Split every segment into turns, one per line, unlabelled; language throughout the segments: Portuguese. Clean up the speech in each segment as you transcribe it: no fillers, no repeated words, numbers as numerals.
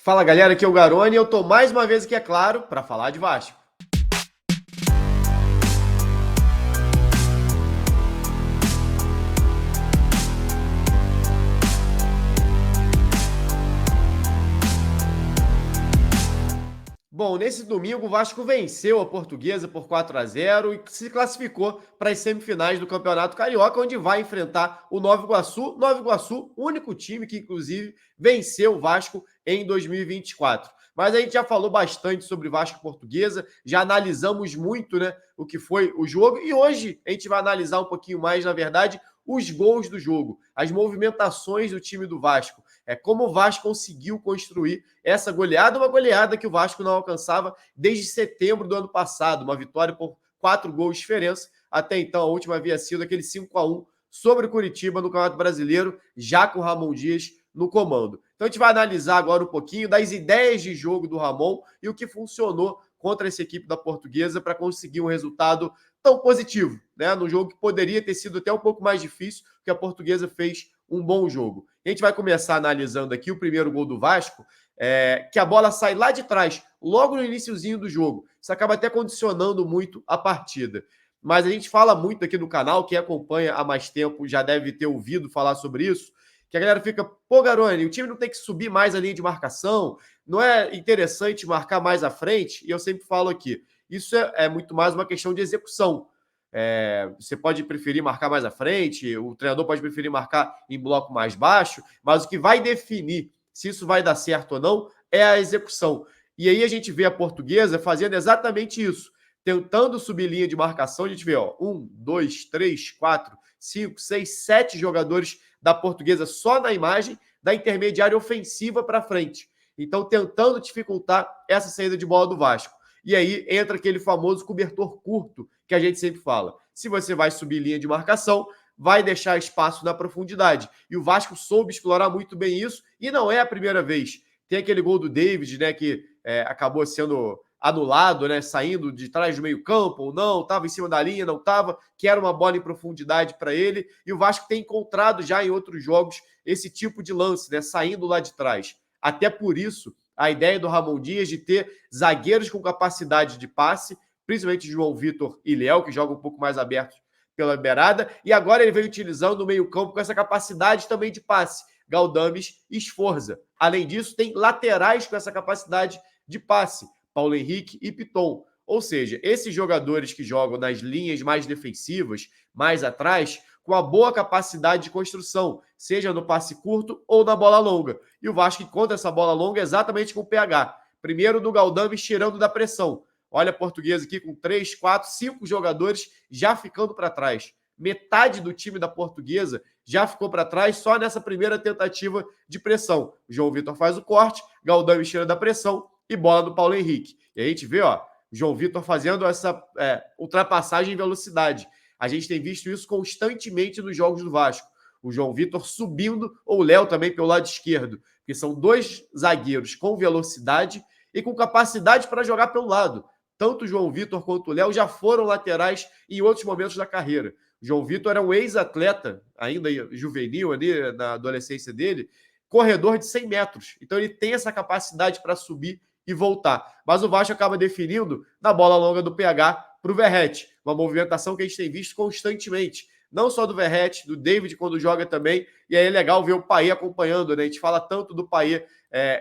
Fala galera, aqui é o Garone e eu tô mais uma vez aqui, é claro, para falar de Vasco. Bom, nesse domingo o Vasco venceu a Portuguesa por 4-0 e se classificou para as semifinais do Campeonato Carioca, onde vai enfrentar o Nova Iguaçu. Nova Iguaçu, único time que inclusive venceu o Vasco em 2024. Mas a gente já falou bastante sobre Vasco e Portuguesa, já analisamos muito, né, o que foi o jogo e hoje a gente vai analisar um pouquinho mais, na verdade, os gols do jogo, as movimentações do time do Vasco, como o Vasco conseguiu construir essa goleada, uma goleada que o Vasco não alcançava desde setembro do ano passado, uma vitória por 4 gols de diferença. Até então, a última havia sido aquele 5-1 sobre o Curitiba no Campeonato Brasileiro, já com o Ramon Dias no comando. Então a gente vai analisar agora um pouquinho das ideias de jogo do Ramon e o que funcionou contra essa equipe da Portuguesa para conseguir um resultado tão positivo, né? No jogo que poderia ter sido até um pouco mais difícil, porque a Portuguesa fez um bom jogo. A gente vai começar analisando aqui o primeiro gol do Vasco, que a bola sai lá de trás, logo no iniciozinho do jogo. Isso acaba até condicionando muito a partida. Mas a gente fala muito aqui no canal, quem acompanha há mais tempo já deve ter ouvido falar sobre isso, que a galera fica, pô, Garone, o time não tem que subir mais a linha de marcação, não é interessante marcar mais à frente? E eu sempre falo aqui, isso é muito mais uma questão de execução. Você pode preferir marcar mais à frente, o treinador pode preferir marcar em bloco mais baixo, mas o que vai definir se isso vai dar certo ou não é a execução. E aí a gente vê a Portuguesa fazendo exatamente isso, tentando subir linha de marcação. A gente vê, ó, 1, 2, 3, 4, 5, 6, 7 jogadores da Portuguesa só na imagem da intermediária ofensiva para frente. Então, tentando dificultar essa saída de bola do Vasco. E aí entra aquele famoso cobertor curto que a gente sempre fala. Se você vai subir linha de marcação, vai deixar espaço na profundidade. E o Vasco soube explorar muito bem isso, e não é a primeira vez. Tem aquele gol do David, né, que acabou sendo anulado, né, saindo de trás do meio-campo ou não, estava em cima da linha, não estava, que era uma bola em profundidade para ele, e o Vasco tem encontrado já em outros jogos esse tipo de lance, né, saindo lá de trás. Até por isso, a ideia do Ramon Dias de ter zagueiros com capacidade de passe, principalmente João Vitor e Léo, que jogam um pouco mais abertos pela beirada, e agora ele vem utilizando o meio-campo com essa capacidade também de passe, Galdames e Sforza. Além disso, tem laterais com essa capacidade de passe, Paulo Henrique e Piton. Ou seja, esses jogadores que jogam nas linhas mais defensivas, mais atrás, com a boa capacidade de construção, seja no passe curto ou na bola longa. E o Vasco encontra essa bola longa exatamente com o PH. Primeiro do Galdames tirando da pressão. Olha a Portuguesa aqui com 3, 4, 5 jogadores já ficando para trás. Metade do time da Portuguesa já ficou para trás só nessa primeira tentativa de pressão. O João Vitor faz o corte, Galdames tira da pressão e bola do Paulo Henrique. E a gente vê, ó, João Vitor fazendo essa ultrapassagem em velocidade. A gente tem visto isso constantemente nos jogos do Vasco. O João Vitor subindo, ou o Léo também pelo lado esquerdo, porque são dois zagueiros com velocidade e com capacidade para jogar pelo lado. Tanto o João Vitor quanto o Léo já foram laterais em outros momentos da carreira. O João Vitor era um ex-atleta, ainda juvenil ali na adolescência dele, corredor de 100 metros. Então ele tem essa capacidade para subir e voltar. Mas o Vasco acaba definindo na bola longa do PH para o Verratti. Uma movimentação que a gente tem visto constantemente. Não só do Verratti, do David quando joga também. E aí é legal ver o Payet acompanhando, né? A gente fala tanto do Payet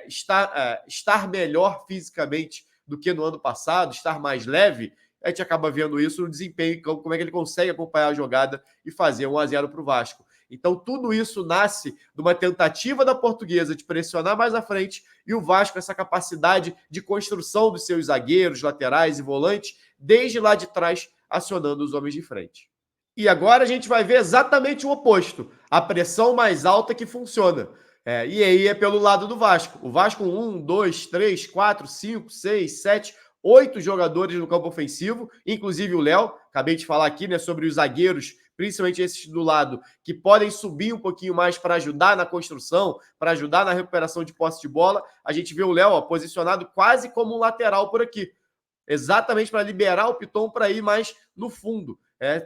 estar melhor fisicamente do que no ano passado, estar mais leve. A gente acaba vendo isso no desempenho, como é que ele consegue acompanhar a jogada e fazer 1-0 para o Vasco. Então, tudo isso nasce de uma tentativa da Portuguesa de pressionar mais à frente e o Vasco, essa capacidade de construção dos seus zagueiros, laterais e volantes, desde lá de trás, acionando os homens de frente. E agora a gente vai ver exatamente o oposto, a pressão mais alta que funciona. E aí é pelo lado do Vasco. O Vasco 1, 2, 3, 4, 5, 6, 7, 8 jogadores no campo ofensivo, inclusive o Léo. Acabei de falar aqui, né, sobre os zagueiros, principalmente esses do lado, que podem subir um pouquinho mais para ajudar na construção, para ajudar na recuperação de posse de bola. A gente vê o Léo posicionado quase como um lateral por aqui, exatamente para liberar o Piton para ir mais no fundo,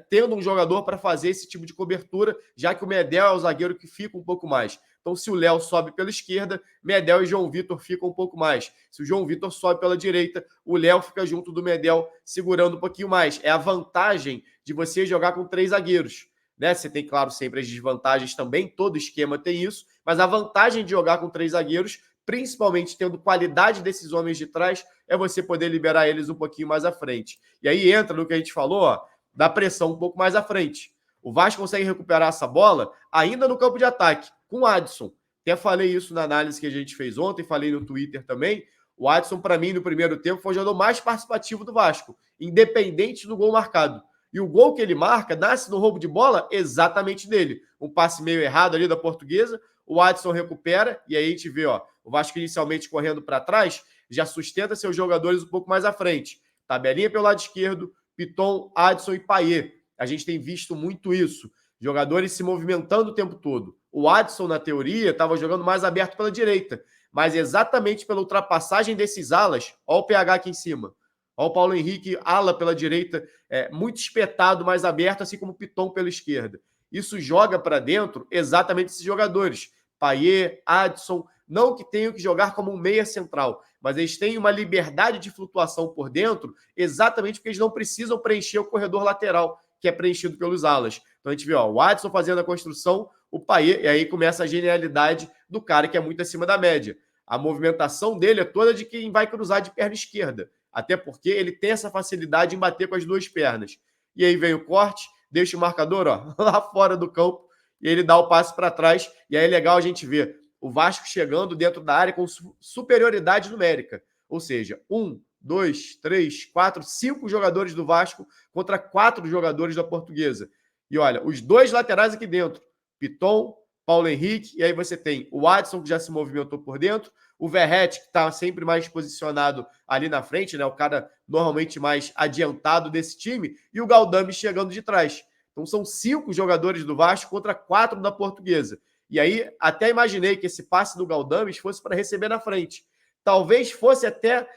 tendo um jogador para fazer esse tipo de cobertura, já que o Medel é o zagueiro que fica um pouco mais. Então, se o Léo sobe pela esquerda, Medel e João Vitor ficam um pouco mais. Se o João Vitor sobe pela direita, o Léo fica junto do Medel, segurando um pouquinho mais. É a vantagem de você jogar com 3 zagueiros. Né? Você tem, claro, sempre as desvantagens também, todo esquema tem isso, mas a vantagem de jogar com 3 zagueiros, principalmente tendo qualidade desses homens de trás, é você poder liberar eles um pouquinho mais à frente. E aí entra no que a gente falou, ó, da pressão um pouco mais à frente. O Vasco consegue recuperar essa bola ainda no campo de ataque, com o Adson. Até falei isso na análise que a gente fez ontem, falei no Twitter também. O Adson, para mim, no primeiro tempo, foi o jogador mais participativo do Vasco, independente do gol marcado. E o gol que ele marca nasce no roubo de bola exatamente dele. Um passe meio errado ali da Portuguesa, o Adson recupera, e aí a gente vê, ó, o Vasco inicialmente correndo para trás, já sustenta seus jogadores um pouco mais à frente. Tabelinha pelo lado esquerdo, Piton, Adson e Payet. A gente tem visto muito isso. Jogadores se movimentando o tempo todo. O Adson, na teoria, estava jogando mais aberto pela direita, mas exatamente pela ultrapassagem desses alas, olha o PH aqui em cima. Olha o Paulo Henrique, ala pela direita, muito espetado, mais aberto, assim como o Piton pela esquerda. Isso joga para dentro exatamente esses jogadores. Payet, Adson, não que tenham que jogar como um meia central, mas eles têm uma liberdade de flutuação por dentro exatamente porque eles não precisam preencher o corredor lateral, que é preenchido pelos alas. Então a gente vê, ó, o Adson fazendo a construção, o Payet, e aí começa a genialidade do cara que é muito acima da média. A movimentação dele é toda de quem vai cruzar de perna esquerda, até porque ele tem essa facilidade em bater com as duas pernas. E aí vem o corte, deixa o marcador, ó, lá fora do campo, e ele dá o passe para trás, e aí é legal a gente ver o Vasco chegando dentro da área com superioridade numérica. Ou seja, 1, 2, 3, 4, 5 jogadores do Vasco contra 4 jogadores da Portuguesa. E olha, os 2 laterais aqui dentro, Piton, Paulo Henrique, e aí você tem o Adson, que já se movimentou por dentro, o Verratti, que está sempre mais posicionado ali na frente, né? O cara normalmente mais adiantado desse time, e o Galdame chegando de trás. Então são 5 jogadores do Vasco contra 4 da Portuguesa. E aí até imaginei que esse passe do Galdames fosse para receber na frente. Talvez fosse até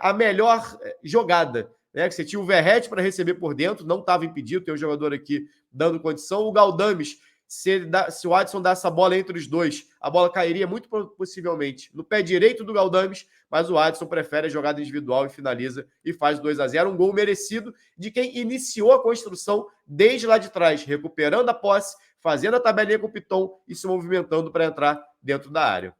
a melhor jogada, né? Que você tinha o Verratti para receber por dentro, não estava impedido, tem um jogador aqui dando condição. O Galdames, se o Adson dá essa bola entre os dois, a bola cairia muito possivelmente no pé direito do Galdames, mas o Adson prefere a jogada individual e finaliza e faz 2-0. Um gol merecido de quem iniciou a construção desde lá de trás, recuperando a posse, fazendo a tabelinha com o Piton e se movimentando para entrar dentro da área.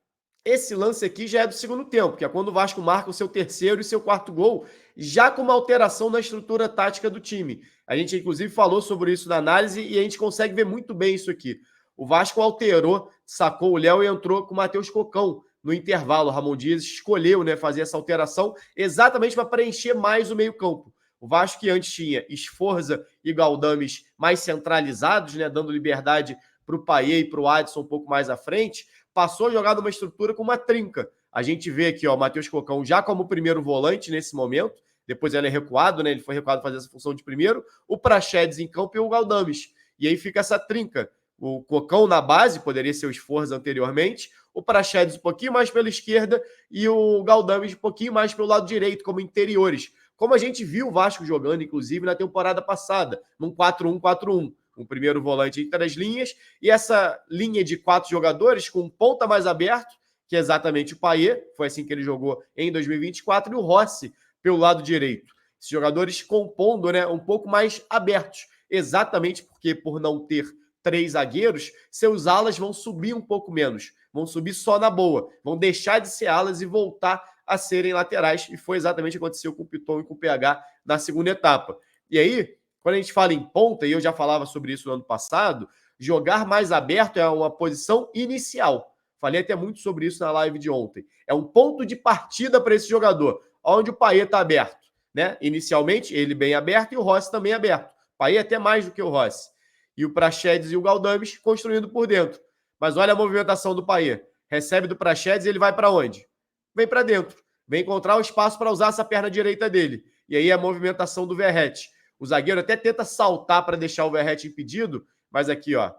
Esse lance aqui já é do segundo tempo, que é quando o Vasco marca o seu terceiro e seu quarto gol, já com uma alteração na estrutura tática do time. A gente, inclusive, falou sobre isso na análise e a gente consegue ver muito bem isso aqui. O Vasco alterou, sacou o Léo e entrou com o Matheus Cocão no intervalo. O Ramon Dias escolheu, né, fazer essa alteração exatamente para preencher mais o meio-campo. O Vasco, que antes tinha Esforza e Galdames mais centralizados, né, dando liberdade para o Payet e para o Adson um pouco mais à frente, passou a jogar numa estrutura com uma trinca. A gente vê aqui, ó, o Matheus Cocão já como primeiro volante nesse momento, depois ele é recuado, né? Ele foi recuado fazer essa função de primeiro, o Praxedes em campo e o Galdames. E aí fica essa trinca. O Cocão na base, poderia ser o Esforza anteriormente, o Praxedes um pouquinho mais pela esquerda e o Galdames um pouquinho mais pelo lado direito, como interiores. Como a gente viu o Vasco jogando, inclusive, na temporada passada, num 4-1-4-1. O primeiro volante entre as linhas, e essa linha de 4 jogadores com um ponta mais aberto, que é exatamente o Payet, foi assim que ele jogou em 2024, e o Rossi pelo lado direito. Esses jogadores compondo, né, um pouco mais abertos, exatamente porque por não ter 3 zagueiros, seus alas vão subir um pouco menos, vão subir só na boa, vão deixar de ser alas e voltar a serem laterais, e foi exatamente o que aconteceu com o Piton e com o PH na segunda etapa. E aí, quando a gente fala em ponta, e eu já falava sobre isso no ano passado, jogar mais aberto é uma posição inicial. Falei até muito sobre isso na live de ontem. É um ponto de partida para esse jogador, onde o Payet está aberto. Né? Inicialmente, ele bem aberto e o Rossi também aberto. Payet até mais do que o Rossi. E o Praxedes e o Galdames construindo por dentro. Mas olha a movimentação do Payet. Recebe do Praxedes e ele vai para onde? Vem para dentro. Vem encontrar o espaço para usar essa perna direita dele. E aí a movimentação do Verratti. O zagueiro até tenta saltar para deixar o Verratti impedido, mas aqui, ó,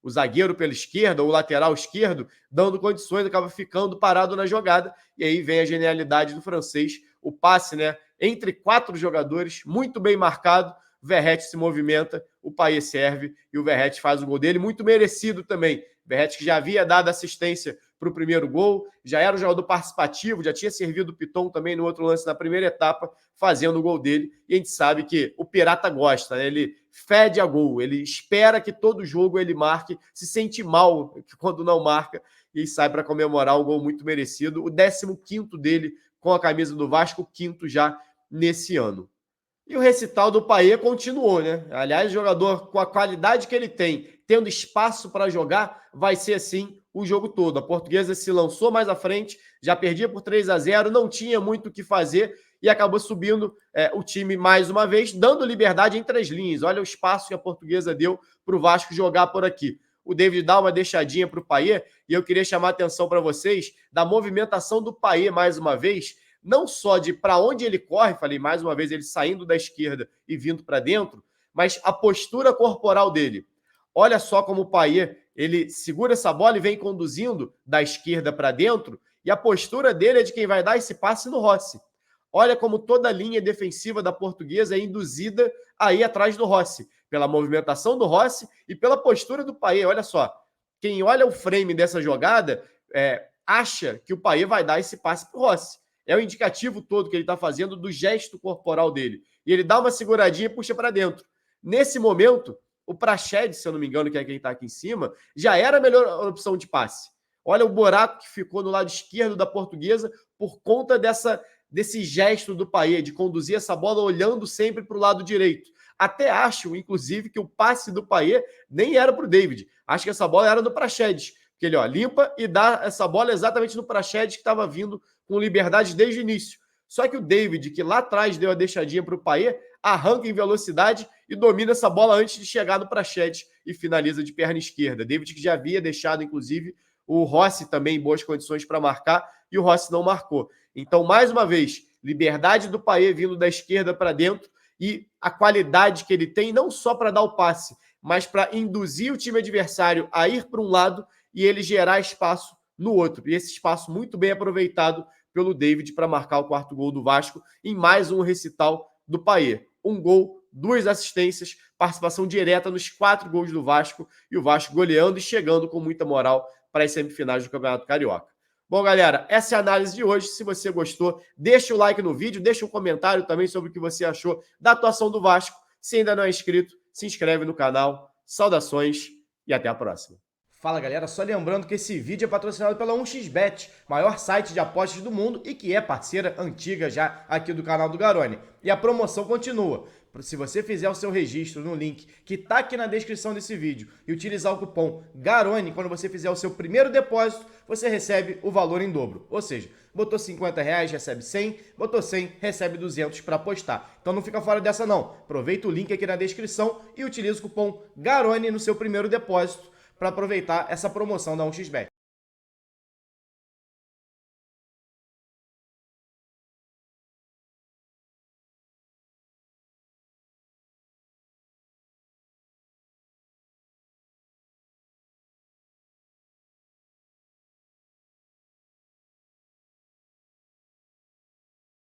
o zagueiro pela esquerda, ou o lateral esquerdo, dando condições, acaba ficando parado na jogada, e aí vem a genialidade do francês, o passe, né, entre 4 jogadores, muito bem marcado, o Verratti se movimenta, o Payet serve, e o Verratti faz o gol dele, muito merecido também. Verratti que já havia dado assistência para o primeiro gol, já era um jogador participativo, já tinha servido o Piton também no outro lance na primeira etapa, fazendo o gol dele. E a gente sabe que o Pirata gosta, né? Ele fede a gol, ele espera que todo jogo ele marque, se sente mal quando não marca e sai para comemorar um gol muito merecido. O 15º dele com a camisa do Vasco, o 5º já nesse ano. E o recital do Payet continuou, né? Aliás, o jogador com a qualidade que ele tem, tendo espaço para jogar, vai ser assim o jogo todo. A Portuguesa se lançou mais à frente, já perdia por 3-0, não tinha muito o que fazer e acabou subindo o time mais uma vez, dando liberdade entre as linhas. Olha o espaço que a Portuguesa deu para o Vasco jogar por aqui. O David dá uma deixadinha para o Payet e eu queria chamar a atenção para vocês da movimentação do Payet mais uma vez, não só de para onde ele corre, falei mais uma vez, ele saindo da esquerda e vindo para dentro, mas a postura corporal dele. Olha só como o Payet, ele segura essa bola e vem conduzindo da esquerda para dentro, e a postura dele é de quem vai dar esse passe no Rossi. Olha como toda a linha defensiva da Portuguesa é induzida aí atrás do Rossi, pela movimentação do Rossi e pela postura do Payet. Olha só, quem olha o frame dessa jogada acha que o Payet vai dar esse passe para o Rossi. É o indicativo todo que ele está fazendo do gesto corporal dele. E ele dá uma seguradinha e puxa para dentro. Nesse momento, o Praxedes, se eu não me engano, que é quem está aqui em cima, já era a melhor opção de passe. Olha o buraco que ficou no lado esquerdo da Portuguesa por conta desse gesto do Payet, de conduzir essa bola olhando sempre para o lado direito. Até acho, inclusive, que o passe do Payet nem era para o David. Acho que essa bola era do Praxedes. Que ele limpa e dá essa bola exatamente no Praxedes, que estava vindo com liberdade desde o início. Só que o David, que lá atrás deu a deixadinha para o Payet, arranca em velocidade e domina essa bola antes de chegar no Praxedes e finaliza de perna esquerda. David que já havia deixado, inclusive, o Rossi também em boas condições para marcar e o Rossi não marcou. Então, mais uma vez, liberdade do Payet vindo da esquerda para dentro e a qualidade que ele tem, não só para dar o passe, mas para induzir o time adversário a ir para um lado e ele gerar espaço no outro. E esse espaço muito bem aproveitado pelo David para marcar o 4º gol do Vasco em mais um recital do Payet. 1 gol, 2 assistências, participação direta nos 4 gols do Vasco e o Vasco goleando e chegando com muita moral para as semifinais do Campeonato Carioca. Bom, galera, essa é a análise de hoje. Se você gostou, deixa o like no vídeo, deixa um comentário também sobre o que você achou da atuação do Vasco. Se ainda não é inscrito, se inscreve no canal. Saudações e até a próxima. Fala galera, só lembrando que esse vídeo é patrocinado pela 1xBet, maior site de apostas do mundo e que é parceira antiga já aqui do canal do Garone. E a promoção continua. Se você fizer o seu registro no link que está aqui na descrição desse vídeo e utilizar o cupom GARONE, quando você fizer o seu primeiro depósito, você recebe o valor em dobro. Ou seja, botou R$50, recebe 100, botou 100, recebe 200 para apostar. Então não fica fora dessa não. Aproveita o link aqui na descrição e utiliza o cupom GARONE no seu primeiro depósito para aproveitar essa promoção da 1xBet.